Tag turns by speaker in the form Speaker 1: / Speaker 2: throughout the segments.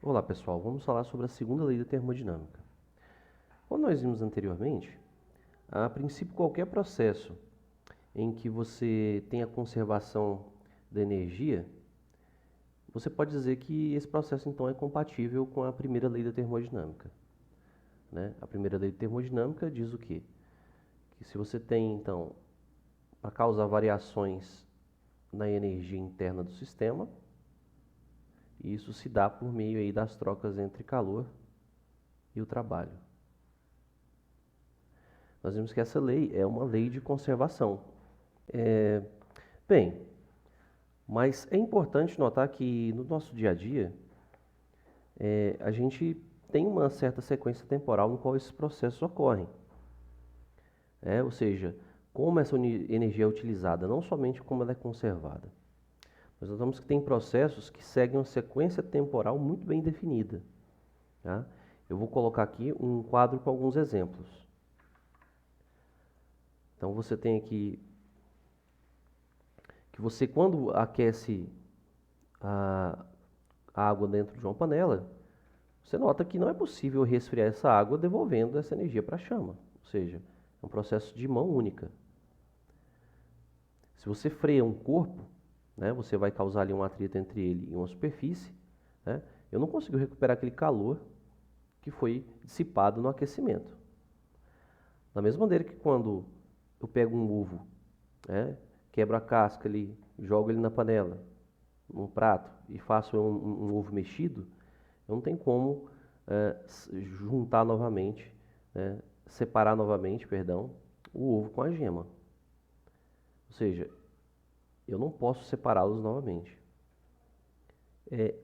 Speaker 1: Olá pessoal, vamos falar sobre a segunda lei da termodinâmica. Como nós vimos anteriormente, a princípio qualquer processo em que você tenha conservação da energia, você pode dizer que esse processo então é compatível com a primeira lei da termodinâmica, né? A primeira lei da termodinâmica diz o quê? Que se você tem então, para causar variações na energia interna do sistema, isso se dá por meio aí das trocas entre calor e o trabalho. Nós vimos que essa lei é uma lei de conservação. Bem, mas é importante notar que no nosso dia a dia, a gente tem uma certa sequência temporal no qual esses processos ocorrem. Ou seja, como essa energia é utilizada, não somente como ela é conservada. Nós notamos que tem processos que seguem uma sequência temporal muito bem definida. Tá? Eu vou colocar aqui um quadro com alguns exemplos. Então você tem aqui que você quando aquece a água dentro de uma panela, você nota que não é possível resfriar essa água devolvendo essa energia para a chama. Ou seja, é um processo de mão única. Se você freia um corpo, né, você vai causar ali um atrito entre ele e uma superfície, né, eu não consigo recuperar aquele calor que foi dissipado no aquecimento. Da mesma maneira que quando eu pego um ovo, né, quebro a casca ali, jogo ele na panela, num prato e faço um ovo mexido, eu não tenho como juntar novamente, né, separar novamente, perdão, o ovo com a gema. Ou seja, eu não posso separá-los novamente.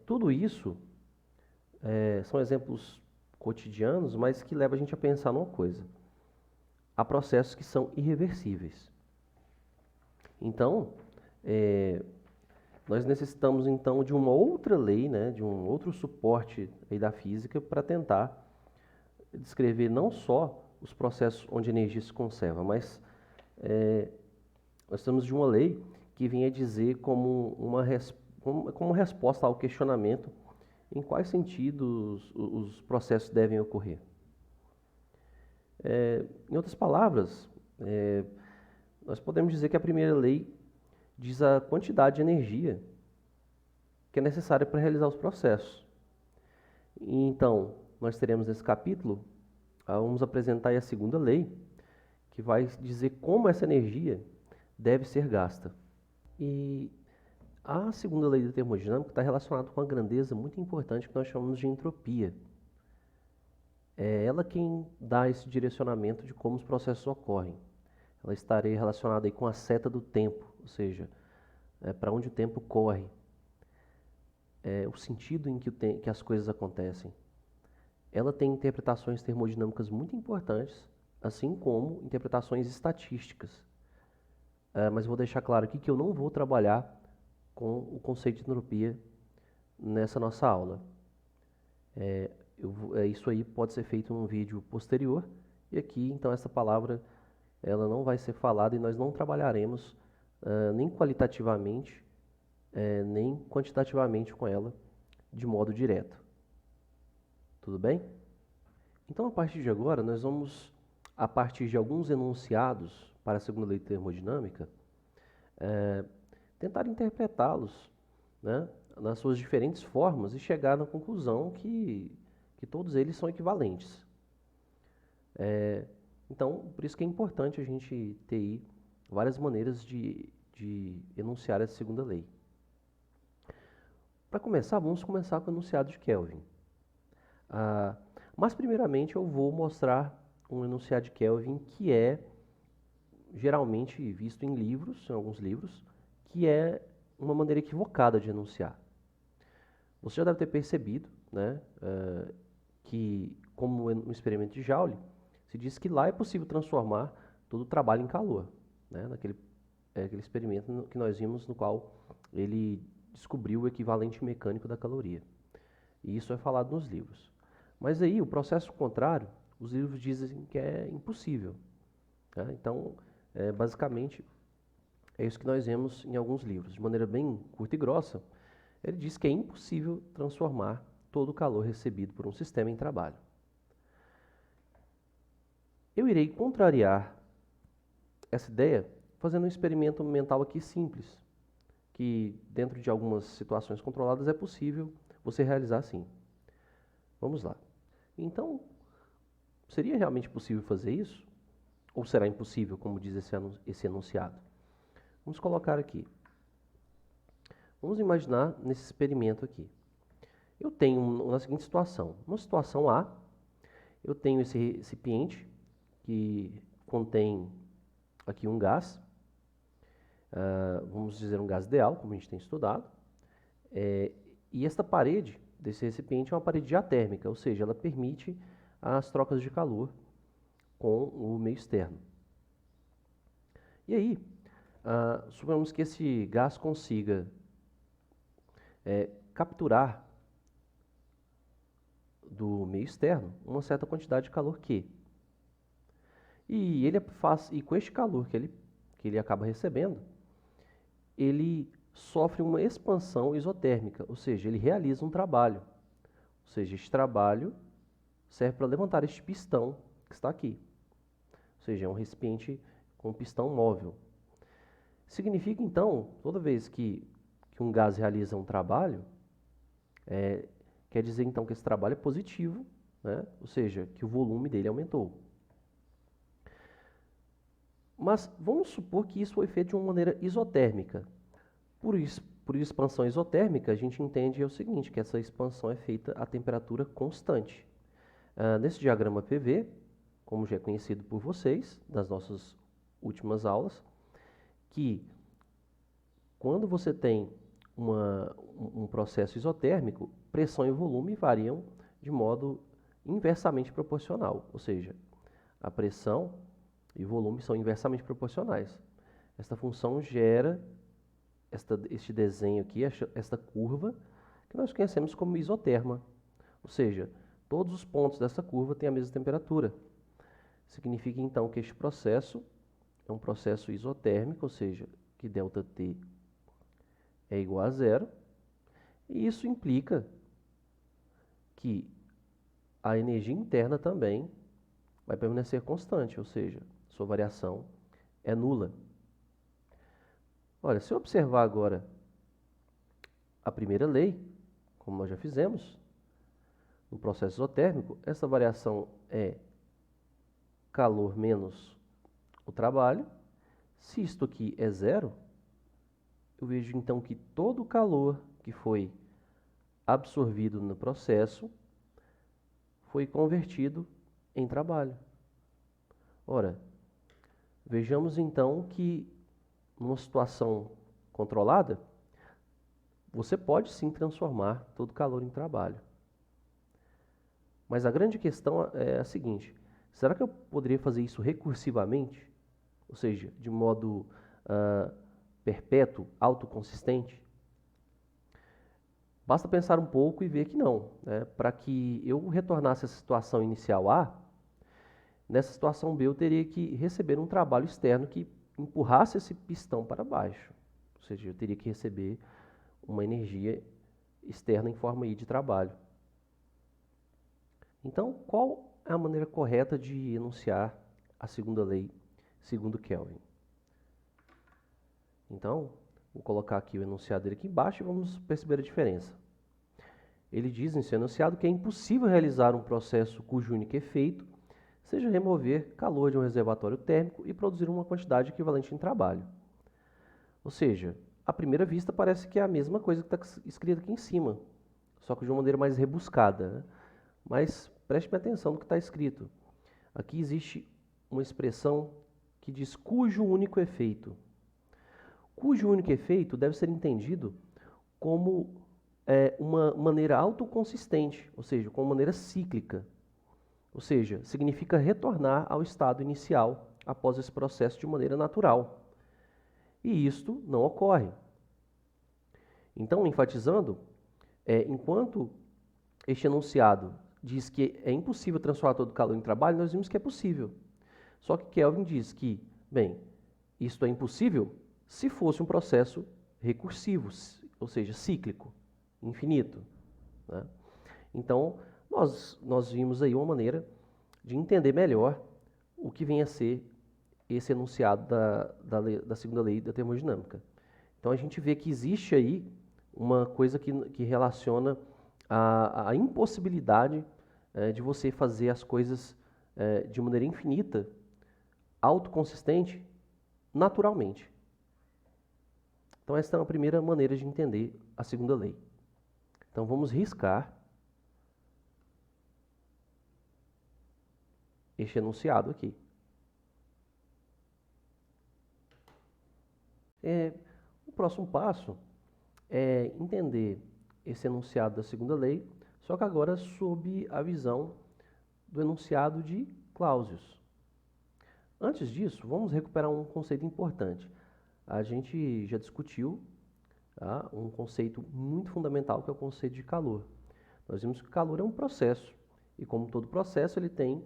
Speaker 1: Tudo isso são exemplos cotidianos, mas que levam a gente a pensar numa coisa. Há processos que são irreversíveis. Então, nós necessitamos então de uma outra lei, né, de um outro suporte aí da física para tentar descrever não só os processos onde a energia se conserva, mas nós estamos de uma lei que vinha dizer como resposta ao questionamento em quais sentidos os processos devem ocorrer. Em outras palavras, nós podemos dizer que a primeira lei diz a quantidade de energia que é necessária para realizar os processos. E, então, nós teremos nesse capítulo, vamos apresentar aí a segunda lei, que vai dizer como essa energia deve ser gasta. E a segunda lei da termodinâmica está relacionada com uma grandeza muito importante que nós chamamos de entropia. É ela quem dá esse direcionamento de como os processos ocorrem. Ela estaria relacionada aí com a seta do tempo, ou seja, para onde o tempo corre, o sentido em que as coisas acontecem. Ela tem interpretações termodinâmicas muito importantes, assim como interpretações estatísticas. Mas eu vou deixar claro aqui que eu não vou trabalhar com o conceito de entropia nessa nossa aula. Isso aí pode ser feito em um vídeo posterior, e aqui então essa palavra ela não vai ser falada e nós não trabalharemos nem qualitativamente, nem quantitativamente com ela de modo direto. Tudo bem? Então, a partir de agora, nós vamos, a partir de alguns enunciados para a segunda lei termodinâmica, tentar interpretá-los, né, nas suas diferentes formas e chegar na conclusão que todos eles são equivalentes. Então, por isso que é importante a gente ter aí várias maneiras de enunciar essa segunda lei. Para começar, vamos começar com o enunciado de Kelvin. Mas, primeiramente, eu vou mostrar um enunciado de Kelvin que é geralmente visto em livros, em alguns livros, que é uma maneira equivocada de enunciar. Você já deve ter percebido, né, que, como no experimento de Joule, se diz que lá é possível transformar todo o trabalho em calor, né, aquele experimento que nós vimos no qual ele descobriu o equivalente mecânico da caloria. E isso é falado nos livros. Mas aí, o processo contrário, os livros dizem que é impossível. Tá? Então, basicamente, é isso que nós vemos em alguns livros. De maneira bem curta e grossa, ele diz que é impossível transformar todo o calor recebido por um sistema em trabalho. Eu irei contrariar essa ideia fazendo um experimento mental aqui simples, que dentro de algumas situações controladas é possível você realizar assim. Vamos lá. Então, seria realmente possível fazer isso? Ou será impossível, como diz esse enunciado? Vamos colocar aqui. Vamos imaginar nesse experimento aqui. Eu tenho na seguinte situação. Na situação A, eu tenho esse recipiente que contém aqui um gás, vamos dizer um gás ideal, como a gente tem estudado, e esta parede desse recipiente é uma parede diatérmica, ou seja, ela permite as trocas de calor com o meio externo. E aí, suponhamos que esse gás consiga capturar do meio externo uma certa quantidade de calor Q. E com este calor que ele acaba recebendo, ele sofre uma expansão isotérmica, ou seja, ele realiza um trabalho. Ou seja, este trabalho serve para levantar este pistão que está aqui. Ou seja, é um recipiente com pistão móvel. Significa, então, toda vez que um gás realiza um trabalho, quer dizer, então, que esse trabalho é positivo, né? Ou seja, que o volume dele aumentou. Mas vamos supor que isso foi feito de uma maneira isotérmica. Por expansão isotérmica, a gente entende o seguinte, que essa expansão é feita a temperatura constante. Nesse diagrama PV, como já é conhecido por vocês, das nossas últimas aulas, que quando você tem um processo isotérmico, pressão e volume variam de modo inversamente proporcional, ou seja, a pressão e o volume são inversamente proporcionais. Esta função gera este desenho aqui, esta curva, que nós conhecemos como isoterma. Ou seja, todos os pontos dessa curva têm a mesma temperatura. Significa então que este processo é um processo isotérmico, ou seja, que ΔT é igual a zero. E isso implica que a energia interna também vai permanecer constante, ou seja, sua variação é nula. Olha, se eu observar agora a primeira lei, como nós já fizemos, no processo isotérmico, essa variação é calor menos o trabalho. Se isto aqui é zero, eu vejo então que todo o calor que foi absorvido no processo foi convertido em trabalho. Ora, vejamos então que numa situação controlada, você pode sim transformar todo o calor em trabalho. Mas a grande questão é a seguinte: será que eu poderia fazer isso recursivamente? Ou seja, de modo perpétuo, autoconsistente? Basta pensar um pouco e ver que não. Né? Para que eu retornasse à situação inicial A, nessa situação B eu teria que receber um trabalho externo que empurrasse esse pistão para baixo. Ou seja, eu teria que receber uma energia externa em forma de trabalho. Então, qual é a maneira correta de enunciar a segunda lei segundo Kelvin? Então, vou colocar aqui o enunciado dele aqui embaixo e vamos perceber a diferença. Ele diz em seu enunciado que é impossível realizar um processo cujo único efeito seja remover calor de um reservatório térmico e produzir uma quantidade equivalente em trabalho. Ou seja, à primeira vista parece que é a mesma coisa que está escrito aqui em cima, só que de uma maneira mais rebuscada. Né? Mas preste atenção no que está escrito. Aqui existe uma expressão que diz cujo único efeito. Cujo único efeito deve ser entendido como uma maneira autoconsistente, ou seja, como maneira cíclica. Ou seja, significa retornar ao estado inicial após esse processo de maneira natural. E isto não ocorre. Então, enfatizando, enquanto este enunciado diz que é impossível transformar todo o calor em trabalho, nós vimos que é possível. Só que Kelvin diz que, bem, isto é impossível se fosse um processo recursivo, ou seja, cíclico, infinito. Né? Então, nós vimos aí uma maneira de entender melhor o que vem a ser esse enunciado da segunda lei da termodinâmica. Então, a gente vê que existe aí uma coisa que relaciona a impossibilidade de você fazer as coisas de maneira infinita, autoconsistente, naturalmente. Então, esta é uma primeira maneira de entender a segunda lei. Então, vamos riscar este enunciado aqui. O próximo passo é entender esse enunciado da segunda lei, só que agora sob a visão do enunciado de Clausius. Antes disso, vamos recuperar um conceito importante. A gente já discutiu um conceito muito fundamental, que é o conceito de calor. Nós vimos que o calor é um processo, e como todo processo, ele tem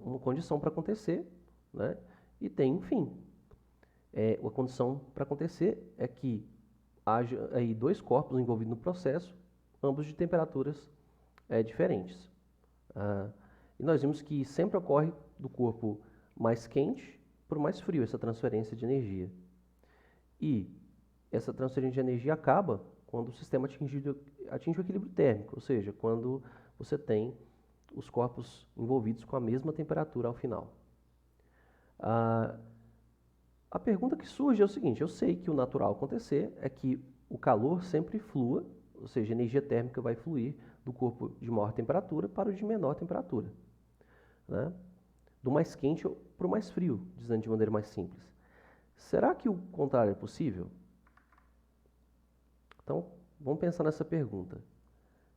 Speaker 1: uma condição para acontecer, né? E tem um fim. A condição para acontecer é que haja aí dois corpos envolvidos no processo, ambos de temperaturas diferentes. E nós vimos que sempre ocorre do corpo mais quente para o mais frio, essa transferência de energia. E essa transferência de energia acaba quando o sistema atinge o equilíbrio térmico, ou seja, quando você tem os corpos envolvidos com a mesma temperatura ao final. A pergunta que surge é o seguinte: eu sei que o natural acontecer é que o calor sempre flua, ou seja, a energia térmica vai fluir do corpo de maior temperatura para o de menor temperatura, né? Do mais quente para o mais frio, dizendo de maneira mais simples. Será que o contrário é possível? Então, vamos pensar nessa pergunta.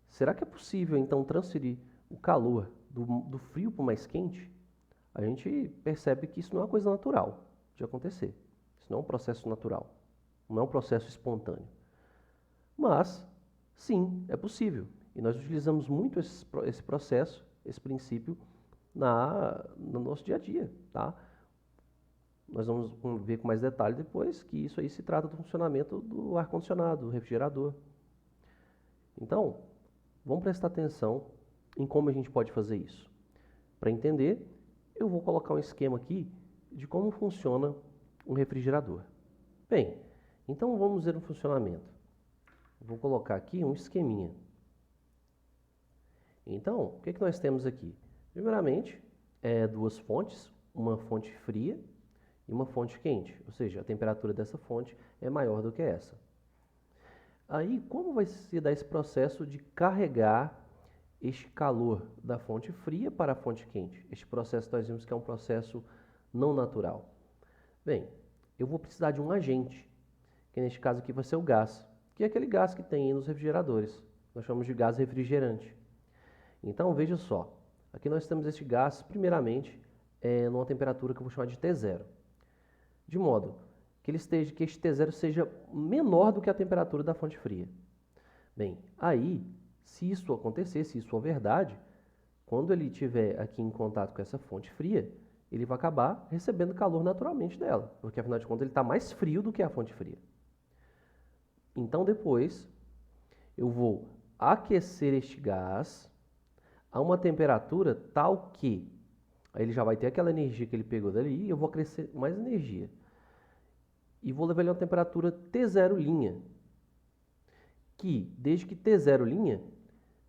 Speaker 1: Será que é possível, então, transferir o calor do frio para o mais quente? A gente percebe que isso não é uma coisa natural de acontecer. Isso não é um processo natural, não é um processo espontâneo. Mas, sim, é possível. E nós utilizamos muito esse processo, esse princípio, no nosso dia a dia. Tá? Nós vamos ver com mais detalhe depois que isso aí se trata do funcionamento do ar-condicionado, do refrigerador. Então, vamos prestar atenção em como a gente pode fazer isso. Para entender, eu vou colocar um esquema aqui de como funciona um refrigerador. Bem, então vamos ver o funcionamento. Vou colocar aqui um esqueminha. Então, o que nós temos aqui? Primeiramente, duas fontes, uma fonte fria e uma fonte quente, ou seja, a temperatura dessa fonte é maior do que essa. Aí, como vai se dar esse processo de carregar este calor da fonte fria para a fonte quente? Este processo nós vimos que é um processo não natural. Bem, eu vou precisar de um agente, que neste caso aqui vai ser o gás, que é aquele gás que tem nos refrigeradores. Nós chamamos de gás refrigerante. Então, veja só, aqui nós temos este gás, primeiramente, numa temperatura que eu vou chamar de T0. De modo que este T0 seja menor do que a temperatura da fonte fria. Bem, aí, se isso acontecer, se isso for verdade, quando ele estiver aqui em contato com essa fonte fria, ele vai acabar recebendo calor naturalmente dela, porque afinal de contas ele está mais frio do que a fonte fria. Então depois eu vou aquecer este gás a uma temperatura tal que aí ele já vai ter aquela energia que ele pegou dali e eu vou acrescer mais energia. E vou levar ele a uma temperatura T0', que desde que T0'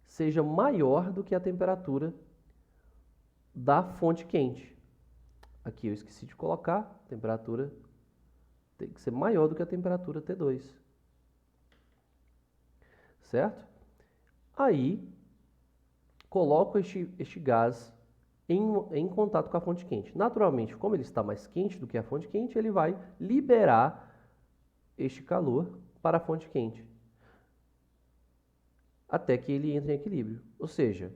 Speaker 1: seja maior do que a temperatura da fonte quente. Aqui eu esqueci de colocar, a temperatura tem que ser maior do que a temperatura T2. Certo? Aí, coloco este gás em contato com a fonte quente. Naturalmente, como ele está mais quente do que a fonte quente, ele vai liberar este calor para a fonte quente, até que ele entre em equilíbrio. Ou seja,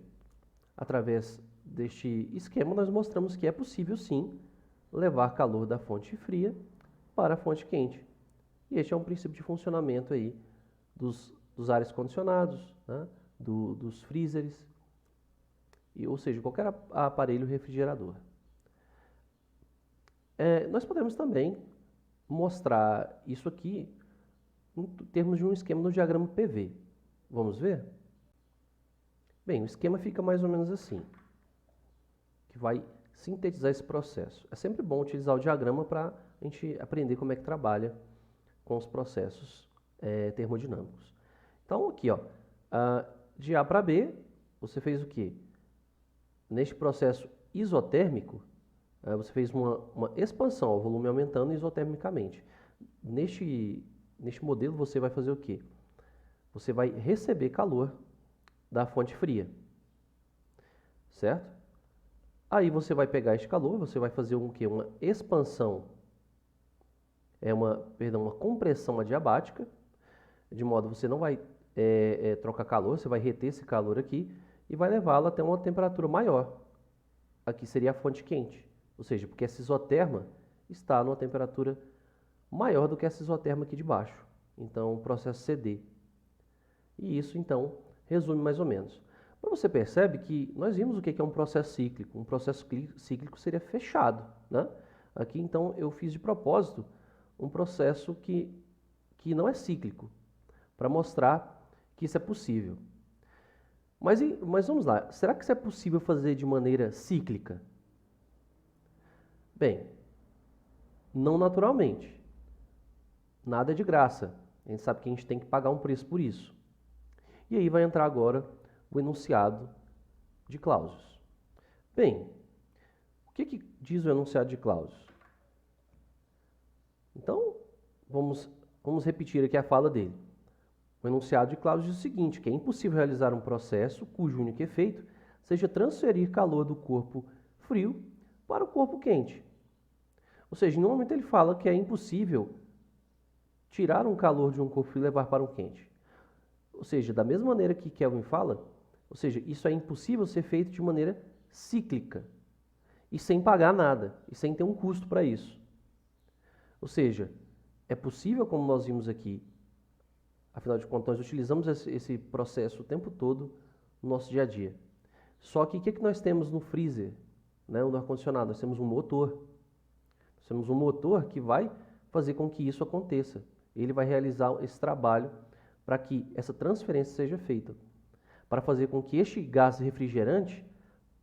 Speaker 1: através deste esquema, nós mostramos que é possível, sim, levar calor da fonte fria para a fonte quente. E este é um princípio de funcionamento aí dos ares condicionados, né, dos freezers, ou seja, qualquer aparelho refrigerador. Nós podemos também mostrar isso aqui em termos de um esquema no diagrama PV. Vamos ver? Bem, o esquema fica mais ou menos assim, que vai sintetizar esse processo. É sempre bom utilizar o diagrama para a gente aprender como é que trabalha com os processos termodinâmicos. Então, aqui, ó, de A para B, você fez o quê? Neste processo isotérmico, você fez uma expansão, o volume aumentando isotermicamente. Neste modelo, você vai fazer o quê? Você vai receber calor da fonte fria, certo? Aí você vai pegar este calor, você vai fazer o quê? Uma expansão, uma compressão adiabática, de modo que você não vai trocar calor, você vai reter esse calor aqui e vai levá-lo até uma temperatura maior. Aqui seria a fonte quente, ou seja, porque essa isoterma está numa temperatura maior do que essa isoterma aqui de baixo. Então, o processo CD. E isso, então, resume mais ou menos. Mas você percebe que nós vimos o que é um processo cíclico. Um processo cíclico seria fechado, né? Aqui, então, eu fiz de propósito um processo que não é cíclico, para mostrar que isso é possível. Mas vamos lá, será que isso é possível fazer de maneira cíclica? Bem, não naturalmente. Nada é de graça. A gente sabe que a gente tem que pagar um preço por isso. E aí vai entrar agora o enunciado de Clausius. Bem, o que diz o enunciado de Clausius? Então, vamos repetir aqui a fala dele. O enunciado de Clausius diz o seguinte, que é impossível realizar um processo cujo único efeito seja transferir calor do corpo frio para o corpo quente. Ou seja, em nenhum momento ele fala que é impossível tirar um calor de um corpo frio e levar para um quente. Ou seja, da mesma maneira que Kelvin fala, ou seja, isso é impossível ser feito de maneira cíclica e sem pagar nada, e sem ter um custo para isso. Ou seja, é possível, como nós vimos aqui, afinal de contas, nós utilizamos esse processo o tempo todo no nosso dia a dia. Só que o que nós temos no freezer, né, no ar-condicionado? Nós temos um motor. Nós temos um motor que vai fazer com que isso aconteça. Ele vai realizar esse trabalho para que essa transferência seja feita, para fazer com que este gás refrigerante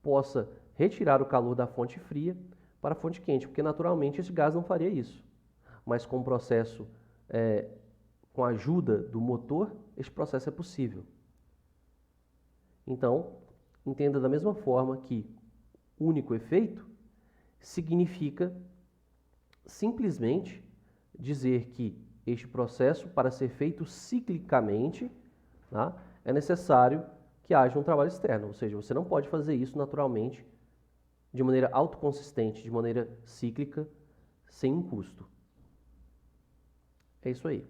Speaker 1: possa retirar o calor da fonte fria para a fonte quente, porque naturalmente esse gás não faria isso. Mas com o processo, com a ajuda do motor, este processo é possível. Então, entenda da mesma forma que único efeito significa simplesmente dizer que este processo, para ser feito ciclicamente, tá, é necessário que haja um trabalho externo. Ou seja, você não pode fazer isso naturalmente, de maneira autoconsistente, de maneira cíclica, sem um custo. É isso aí.